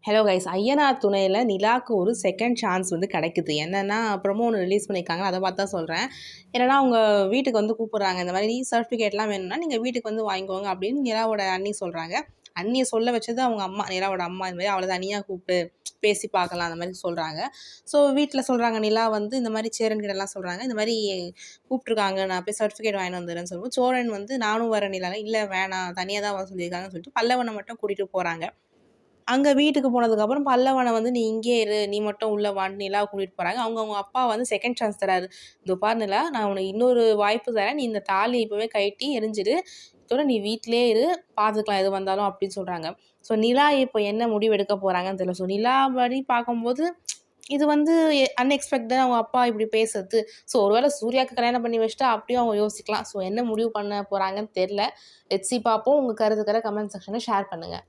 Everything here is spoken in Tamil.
ஹலோ கைஸ், ஐயனார் துணையில் நிலாவுக்கு ஒரு செகண்ட் சான்ஸ் வந்து கிடைக்குது. என்னென்னா ப்ரொமோ ஒன்று ரிலீஸ் பண்ணியிருக்காங்க, அதை பார்த்து தான் சொல்கிறேன். என்னென்னா அவங்க வீட்டுக்கு வந்து கூப்பிட்றாங்க, இந்த மாதிரி சர்டிஃபிகேட்லாம் வேணும்னா நீங்கள் வீட்டுக்கு வந்து வாங்கிக்கோங்க அப்படின்னு நிலாவோட அண்ணி சொல்கிறாங்க. அண்ணியை சொல்ல வச்சது அவங்க அம்மா, நிலாவோட அம்மா. இந்த மாதிரி அவளை தனியாக கூப்பிட்டு பேசி பார்க்கலாம் அந்த மாதிரி சொல்கிறாங்க. ஸோ வீட்டில் சொல்கிறாங்க, நிலா வந்து இந்த மாதிரி சேரன் கிட்டலாம் சொல்கிறாங்க, இந்த மாதிரி கூப்பிட்ருக்காங்க, நான் போய் சர்டிஃபிகேட் வாங்கிட்டு வந்துடுறேன்னு சொல்லுவோம். சோழன் வந்து நானும் வர நிலால இல்லை வேணாம், தனியாக தான் வர சொல்லியிருக்காங்கன்னு சொல்லிட்டு பல்லவனை மட்டும் கூட்டிகிட்டு போகிறாங்க. அங்கே வீட்டுக்கு போனதுக்கப்புறம் பல்லவனை வந்து நீ இங்கேயே இரு, நீ மட்டும் உள்ள வான்னு நிலாவை கூட்டிகிட்டு போகிறாங்க. அவங்க அப்பா வந்து செகண்ட் சான்ஸ் தராரு. இதோ பாரு நிலா, நான் உனக்கு இன்னொரு வாய்ப்பு தரேன், நீ இந்த தாலி இப்போவே கட்டி எரிஞ்சிடு, இதோட நீ வீட்டிலே இரு, பார்த்துக்கலாம் எது வந்தாலும் அப்படின்னு சொல்கிறாங்க. ஸோ நிலா இப்போ என்ன முடிவு எடுக்க போகிறாங்கன்னு தெரியல. ஸோ நிலா படி பார்க்கும்போது இது வந்து அன்எக்ஸ்பெக்டடாக அவங்க அப்பா இப்படி பேசுறது. ஸோ ஒருவேளை சூர்யாவுக்கு கல்யாணம் பண்ணி வச்சுட்டா அப்படியும் அவங்க யோசிக்கலாம். ஸோ என்ன முடிவு பண்ண போகிறாங்கன்னு தெரில. லெட்ஸ் சி, பார்ப்போம். உங்கள் கருத்துக்களை கமெண்ட் செக்ஷனில் ஷேர் பண்ணுங்கள்.